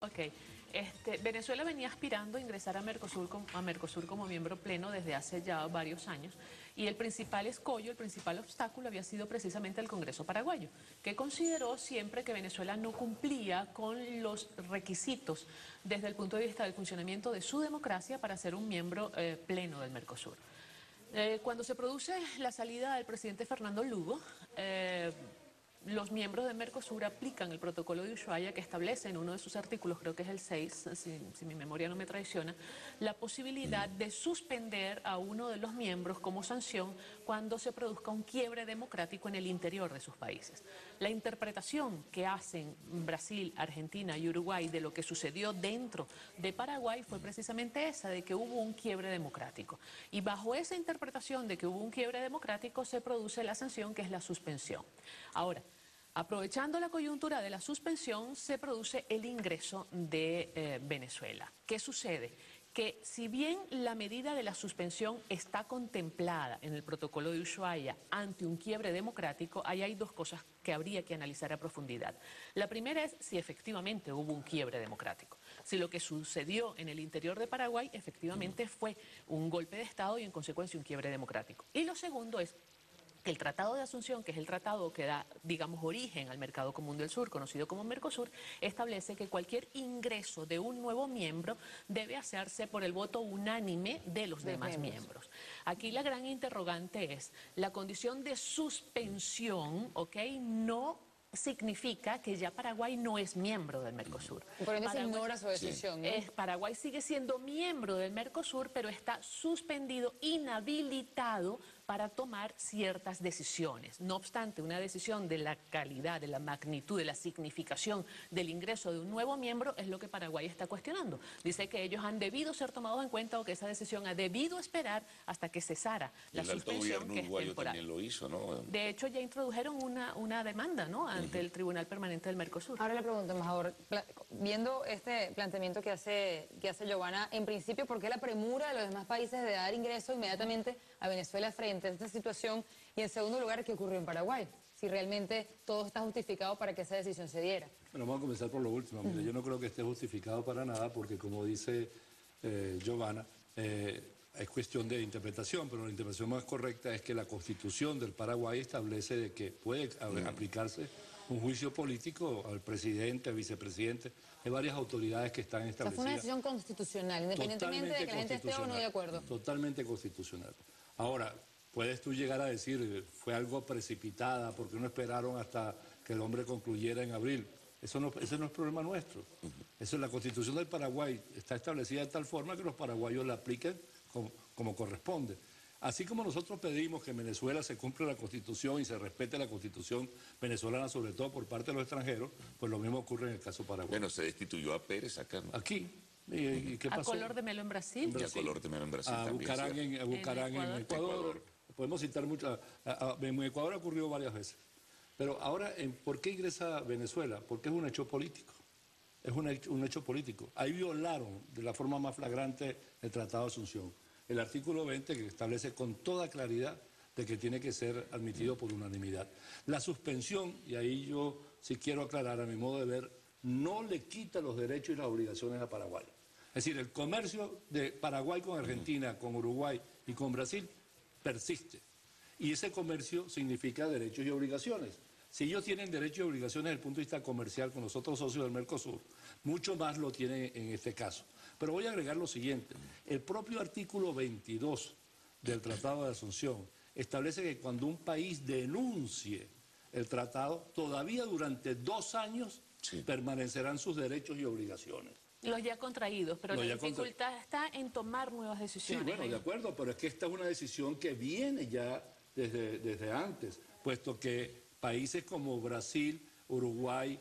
Ok, Venezuela venía aspirando a ingresar a Mercosur como miembro pleno desde hace ya varios años y el principal escollo, el principal obstáculo había sido precisamente el Congreso paraguayo, que consideró siempre que Venezuela no cumplía con los requisitos desde el punto de vista del funcionamiento de su democracia para ser un miembro pleno del Mercosur. Cuando se produce la salida del presidente Fernando Lugo, los miembros de Mercosur aplican el protocolo de Ushuaia que establece en uno de sus artículos, creo que es el 6, si mi memoria no me traiciona, la posibilidad de suspender a uno de los miembros como sanción cuando se produzca un quiebre democrático en el interior de sus países. La interpretación que hacen Brasil, Argentina y Uruguay de lo que sucedió dentro de Paraguay fue precisamente esa, de que hubo un quiebre democrático. Y bajo esa interpretación de que hubo un quiebre democrático se produce la sanción, que es la suspensión. Ahora, aprovechando la coyuntura de la suspensión, se produce el ingreso de Venezuela. ¿Qué sucede? Que si bien la medida de la suspensión está contemplada en el protocolo de Ushuaia ante un quiebre democrático, ahí hay dos cosas que habría que analizar a profundidad. La primera es si efectivamente hubo un quiebre democrático, si lo que sucedió en el interior de Paraguay efectivamente fue un golpe de Estado y en consecuencia un quiebre democrático. Y lo segundo es el Tratado de Asunción, que es el tratado que da, digamos, origen al Mercado Común del Sur, conocido como Mercosur, establece que cualquier ingreso de un nuevo miembro debe hacerse por el voto unánime de los demás miembros. Aquí la gran interrogante es, la condición de suspensión, ¿ok?, no significa que ya Paraguay no es miembro del Mercosur. Por ende se ignora su decisión, ¿no? Paraguay sigue siendo miembro del Mercosur, pero está suspendido, inhabilitado para tomar ciertas decisiones. No obstante, una decisión de la calidad, de la magnitud, de la significación del ingreso de un nuevo miembro es lo que Paraguay está cuestionando. Dice que ellos han debido ser tomados en cuenta o que esa decisión ha debido esperar hasta que cesara la suspensión, que es temporal. El alto gobierno uruguayo también lo hizo, ¿no? De hecho, ya introdujeron una demanda, ¿no?, ante el Tribunal Permanente del Mercosur. Ahora le pregunto, Majador, viendo este planteamiento que hace Giovanna, en principio, ¿por qué la premura de los demás países de dar ingreso inmediatamente a Venezuela frente a esta situación? Y en segundo lugar, ¿qué ocurrió en Paraguay? Si realmente todo está justificado para que esa decisión se diera. Bueno, vamos a comenzar por lo último. Mire, yo no creo que esté justificado para nada porque, como dice Giovanna, es cuestión de interpretación, pero la interpretación más correcta es que la Constitución del Paraguay establece de que puede aplicarse un juicio político al presidente, al vicepresidente, hay varias autoridades que están establecidas. O sea, fue una decisión constitucional, independientemente de que la gente esté o no de acuerdo. Totalmente constitucional. Ahora, puedes tú llegar a decir, fue algo precipitada, porque no esperaron hasta que el hombre concluyera en abril. Ese no es problema nuestro. Eso es la Constitución del Paraguay, está establecida de tal forma que los paraguayos la apliquen como corresponde. Así como nosotros pedimos que en Venezuela se cumpla la Constitución y se respete la Constitución venezolana, sobre todo por parte de los extranjeros, pues lo mismo ocurre en el caso paraguayo. Bueno, se destituyó a Pérez acá, ¿no? Aquí. ¿Y qué pasó? A color de melo en Brasil. Y a color de melo en Brasil a también. Bucarán en Ecuador. Podemos citar mucho. En Ecuador ha ocurrido varias veces. Pero ahora, ¿por qué ingresa Venezuela? Porque es un hecho político. Es un hecho político. Ahí violaron de la forma más flagrante el Tratado de Asunción. El artículo 20 que establece con toda claridad de que tiene que ser admitido por unanimidad. La suspensión, y ahí yo sí quiero aclarar a mi modo de ver, no le quita los derechos y las obligaciones a Paraguay. Es decir, el comercio de Paraguay con Argentina, con Uruguay y con Brasil persiste. Y ese comercio significa derechos y obligaciones. Si ellos tienen derechos y obligaciones desde el punto de vista comercial con los otros socios del Mercosur, mucho más lo tienen en este caso. Pero voy a agregar lo siguiente. El propio artículo 22 del Tratado de Asunción establece que cuando un país denuncie el tratado, todavía durante 2 años permanecerán sus derechos y obligaciones. Los ya contraídos, pero la dificultad está en tomar nuevas decisiones. Sí, bueno, de acuerdo, pero es que esta es una decisión que viene ya desde antes, puesto que países como Brasil, Uruguay,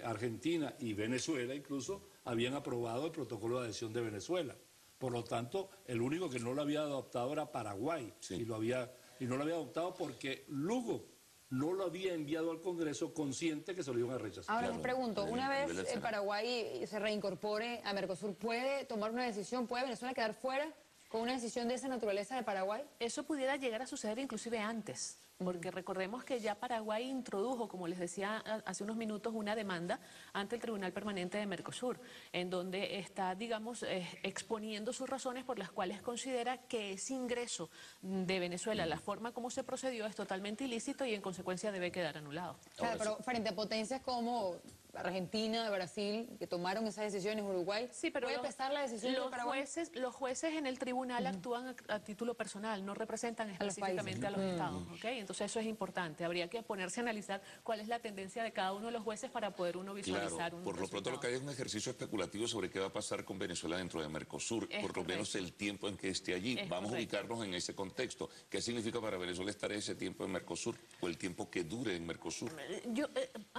Argentina y Venezuela incluso habían aprobado el protocolo de adhesión de Venezuela. Por lo tanto, el único que no lo había adoptado era Paraguay, y no lo había adoptado porque Lugo no lo había enviado al Congreso consciente que se lo iban a rechazar. Ahora les pregunto, una vez Paraguay se reincorpore a Mercosur, ¿puede tomar una decisión? ¿Puede Venezuela quedar fuera con una decisión de esa naturaleza de Paraguay? Eso pudiera llegar a suceder inclusive antes. porque recordemos que ya Paraguay introdujo, como les decía hace unos minutos, una demanda ante el Tribunal Permanente de Mercosur, en donde está, digamos, exponiendo sus razones por las cuales considera que ese ingreso de Venezuela, la forma como se procedió, es totalmente ilícito y en consecuencia debe quedar anulado. Claro, pero frente a potencias como Argentina, Brasil, que tomaron esas decisiones, Uruguay, Sí, pero ¿puede pesar la decisión de Paraguay? los jueces en el tribunal actúan a título personal, no representan específicamente a los estados, ¿ok? Entonces eso es importante. Habría que ponerse a analizar cuál es la tendencia de cada uno de los jueces para poder uno visualizar Claro, un por lo pronto lo que hay es un ejercicio especulativo sobre qué va a pasar con Venezuela dentro de Mercosur, Es por lo menos correcto. el tiempo en que esté allí. Es Vamos correcto. a ubicarnos en ese contexto. ¿Qué significa para Venezuela estar ese tiempo en Mercosur o el tiempo que dure en Mercosur?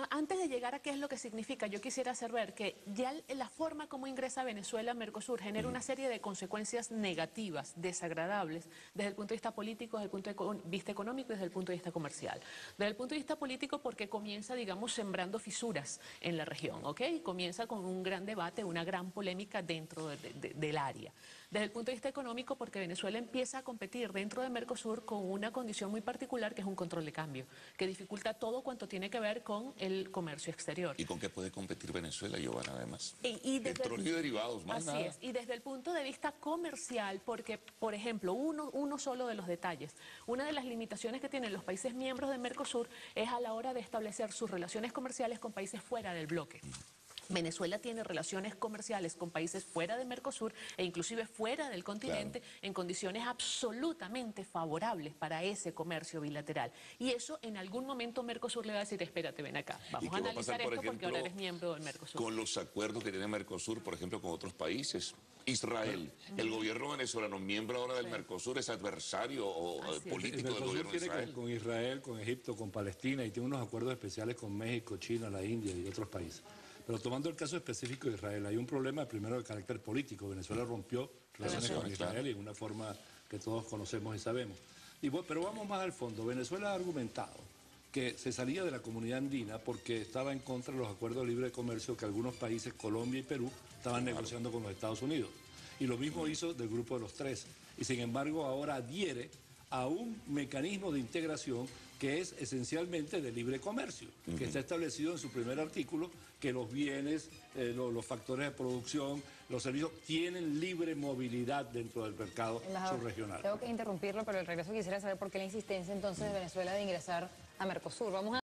Antes de llegar a qué es lo que significa, yo quisiera hacer ver que ya la forma como ingresa Venezuela a Mercosur genera una serie de consecuencias negativas, desagradables, desde el punto de vista político, desde el punto de vista económico y desde el punto de vista comercial. Desde el punto de vista político porque comienza, digamos, sembrando fisuras en la región, ¿ok? Comienza con un gran debate, una gran polémica dentro del área. Desde el punto de vista económico porque Venezuela empieza a competir dentro de Mercosur con una condición muy particular que es un control de cambio, que dificulta todo cuanto tiene que ver con el comercio exterior. ¿Y con qué puede competir Venezuela, Giovanna, además? Y desde Petróleo y derivados, más así nada. es, y desde el punto de vista comercial, porque, por ejemplo, uno solo de los detalles, una de las limitaciones que tienen los países miembros de Mercosur es a la hora de establecer sus relaciones comerciales con países fuera del bloque. Venezuela tiene relaciones comerciales con países fuera de Mercosur e inclusive fuera del continente en condiciones absolutamente favorables para ese comercio bilateral. Y eso en algún momento Mercosur le va a decir, espérate, ven acá, ¿Y vamos qué a va a pasar, analizar por esto porque ahora ejemplo, eres miembro del Mercosur. con los acuerdos que tiene Mercosur, por ejemplo, con otros países? Israel, el gobierno venezolano, miembro ahora del Mercosur, es adversario o Así es. El político del Mercosur gobierno de tiene Israel. con Israel, con Egipto, con Palestina y tiene unos acuerdos especiales con México, China, la India y otros países. Pero tomando el caso específico de Israel, hay un problema primero de carácter político. Venezuela rompió relaciones con Israel y en una forma que todos conocemos y sabemos. Pero vamos más al fondo. Venezuela ha argumentado que se salía de la comunidad andina porque estaba en contra de los acuerdos de libre comercio que algunos países, Colombia y Perú, estaban negociando con los Estados Unidos. Y lo mismo hizo del Grupo de los Tres. Y sin embargo ahora adhiere a un mecanismo de integración que es esencialmente de libre comercio, que está establecido en su primer artículo, que los bienes, los factores de producción, los servicios tienen libre movilidad dentro del mercado subregional. Tengo que interrumpirlo, pero el regreso quisiera saber por qué la insistencia entonces de Venezuela de ingresar a Mercosur. Vamos a